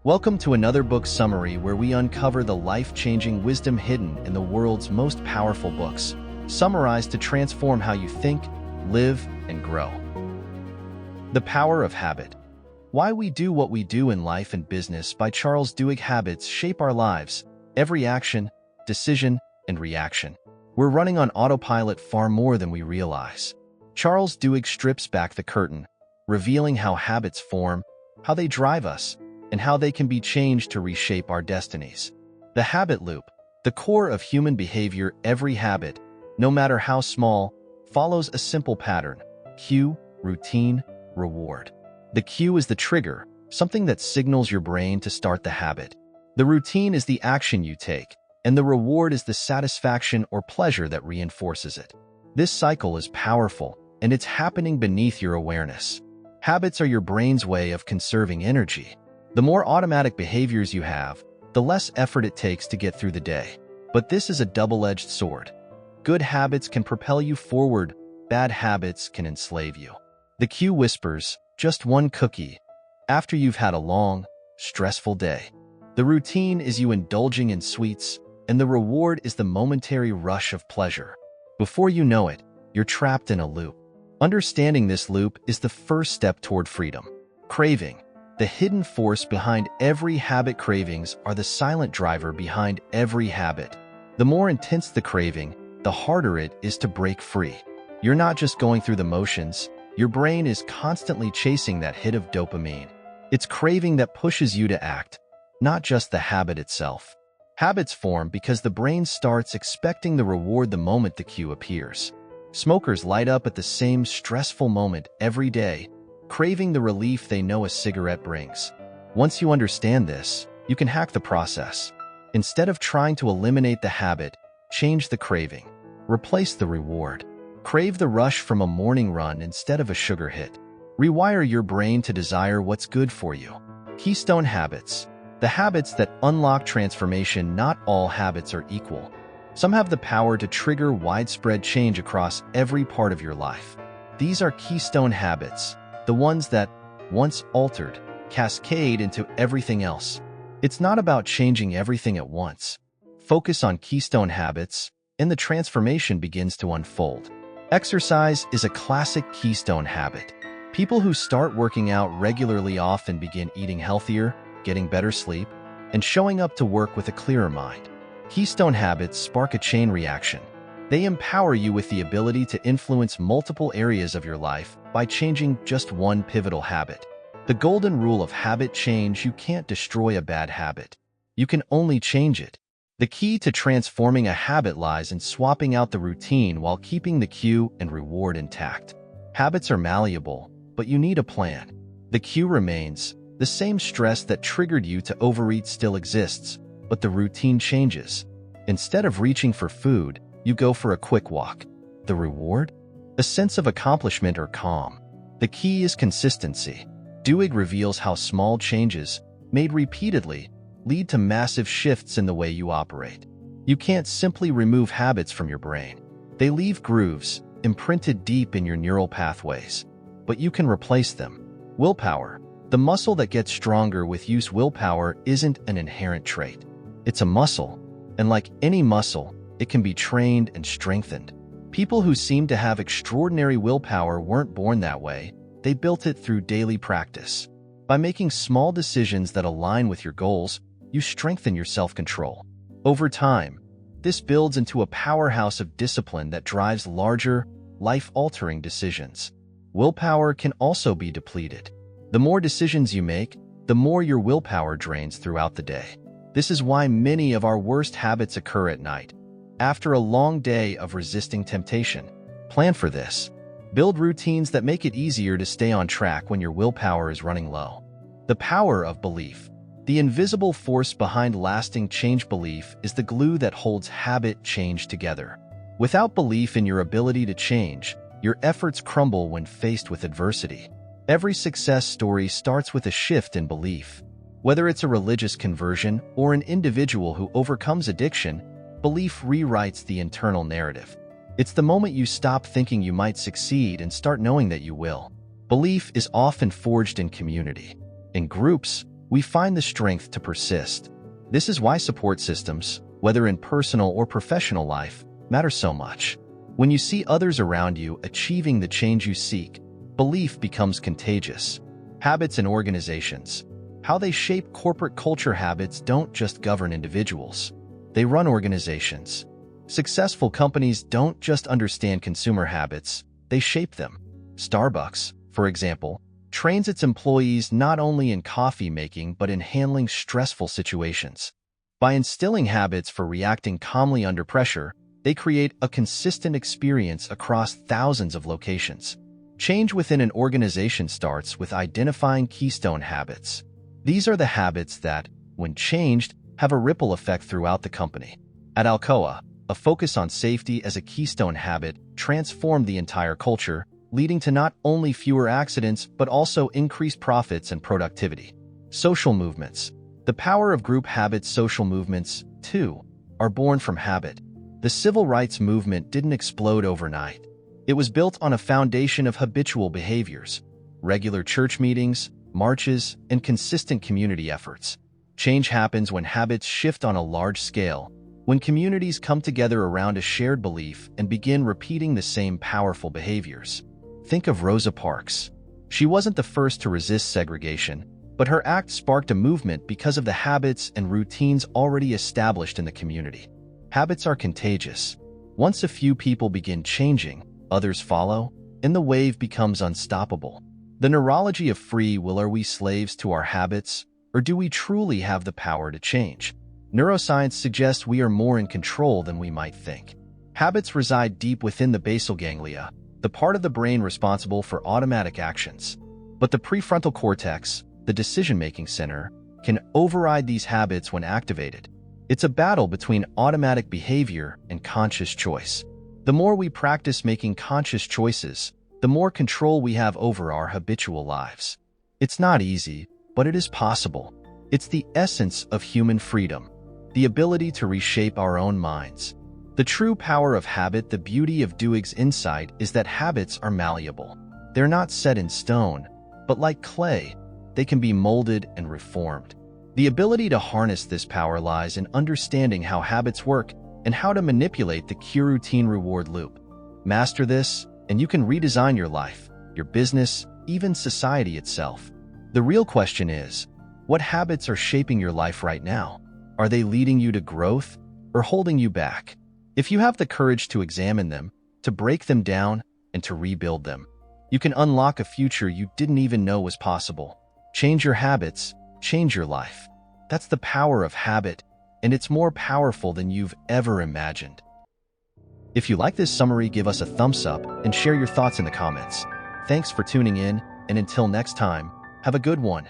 Welcome to another book summary where we uncover the life-changing wisdom hidden in the world's most powerful books, summarized to transform how you think, live, and grow. The Power of Habit. Why We Do What We Do in Life and Business by Charles Duhigg. Habits shape our lives, every action, decision, and reaction. We're running on autopilot far more than we realize. Charles Duhigg strips back the curtain, revealing how habits form, how they drive us, and how they can be changed to reshape our destinies. The habit loop, the core of human behavior. Every habit, no matter how small, follows a simple pattern: cue, routine, reward. The cue is the trigger, something that signals your brain to start the habit. The routine is the action you take, and the reward is the satisfaction or pleasure that reinforces it. This cycle is powerful, and it's happening beneath your awareness. Habits are your brain's way of conserving energy. The more automatic behaviors you have, the less effort it takes to get through the day. But this is a double-edged sword. Good habits can propel you forward, bad habits can enslave you. The cue whispers, just one cookie, after you've had a long, stressful day. The routine is you indulging in sweets, and the reward is the momentary rush of pleasure. Before you know it, you're trapped in a loop. Understanding this loop is the first step toward freedom. Craving. The hidden force behind every habit. Cravings are the silent driver behind every habit. The more intense the craving, the harder it is to break free. You're not just going through the motions, your brain is constantly chasing that hit of dopamine. It's craving that pushes you to act, not just the habit itself. Habits form because the brain starts expecting the reward the moment the cue appears. Smokers light up at the same stressful moment every day, craving the relief they know a cigarette brings. Once you understand this, you can hack the process. Instead of trying to eliminate the habit, change the craving. Replace the reward. Crave the rush from a morning run instead of a sugar hit. Rewire your brain to desire what's good for you. Keystone habits. The habits that unlock transformation. Not all habits are equal. Some have the power to trigger widespread change across every part of your life. These are keystone habits, the ones that, once altered, cascade into everything else. It's not about changing everything at once. Focus on keystone habits, and the transformation begins to unfold. Exercise is a classic keystone habit. People who start working out regularly often begin eating healthier, getting better sleep, and showing up to work with a clearer mind. Keystone habits spark a chain reaction. They empower you with the ability to influence multiple areas of your life by changing just one pivotal habit. The golden rule of habit change: you can't destroy a bad habit. You can only change it. The key to transforming a habit lies in swapping out the routine while keeping the cue and reward intact. Habits are malleable, but you need a plan. The cue remains. The same stress that triggered you to overeat still exists, but the routine changes. Instead of reaching for food, you go for a quick walk. The reward? A sense of accomplishment or calm. The key is consistency. Duhigg reveals how small changes, made repeatedly, lead to massive shifts in the way you operate. You can't simply remove habits from your brain. They leave grooves, imprinted deep in your neural pathways. But you can replace them. Willpower. The muscle that gets stronger with use. Willpower isn't an inherent trait. It's a muscle, and like any muscle, it can be trained and strengthened. People who seem to have extraordinary willpower weren't born that way. They built it through daily practice. By making small decisions that align with your goals, you strengthen your self-control. Over time, this builds into a powerhouse of discipline that drives larger, life-altering decisions. Willpower can also be depleted. The more decisions you make, the more your willpower drains throughout the day. This is why many of our worst habits occur at night, after a long day of resisting temptation. Plan for this. Build routines that make it easier to stay on track when your willpower is running low. The power of belief. The invisible force behind lasting change. Belief is the glue that holds habit change together. Without belief in your ability to change, your efforts crumble when faced with adversity. Every success story starts with a shift in belief. Whether it's a religious conversion or an individual who overcomes addiction, belief rewrites the internal narrative. It's the moment you stop thinking you might succeed and start knowing that you will. Belief is often forged in community. In groups, we find the strength to persist. This is why support systems, whether in personal or professional life, matter so much. When you see others around you achieving the change you seek, belief becomes contagious. Habits in organizations. How they shape corporate culture. Habits don't just govern individuals. They run organizations. Successful companies don't just understand consumer habits, they shape them. Starbucks, for example, trains its employees not only in coffee making but in handling stressful situations. By instilling habits for reacting calmly under pressure, they create a consistent experience across thousands of locations. Change within an organization starts with identifying keystone habits. These are the habits that, when changed, have a ripple effect throughout the company. At Alcoa, a focus on safety as a keystone habit transformed the entire culture, leading to not only fewer accidents but also increased profits and productivity. Social movements. The power of group habits. Social movements, too, are born from habit. The civil rights movement didn't explode overnight. It was built on a foundation of habitual behaviors, regular church meetings, marches, and consistent community efforts. Change happens when habits shift on a large scale, when communities come together around a shared belief and begin repeating the same powerful behaviors. Think of Rosa Parks. She wasn't the first to resist segregation, but her act sparked a movement because of the habits and routines already established in the community. Habits are contagious. Once a few people begin changing, others follow, and the wave becomes unstoppable. The neurology of free will. Are we slaves to our habits, or do we truly have the power to change? Neuroscience suggests we are more in control than we might think. Habits reside deep within the basal ganglia, the part of the brain responsible for automatic actions. But the prefrontal cortex, the decision-making center, can override these habits when activated. It's a battle between automatic behavior and conscious choice. The more we practice making conscious choices, the more control we have over our habitual lives. It's not easy, but it is possible. It's the essence of human freedom, the ability to reshape our own minds. The true power of habit. The beauty of Duhigg's insight is that habits are malleable. They're not set in stone, but like clay, they can be molded and reformed. The ability to harness this power lies in understanding how habits work and how to manipulate the cue-routine reward loop. Master this, and you can redesign your life, your business, even society itself. The real question is, what habits are shaping your life right now? Are they leading you to growth or holding you back? If you have the courage to examine them, to break them down, and to rebuild them, you can unlock a future you didn't even know was possible. Change your habits, change your life. That's the power of habit, and it's more powerful than you've ever imagined. If you like this summary, give us a thumbs up and share your thoughts in the comments. Thanks for tuning in, and until next time, have a good one.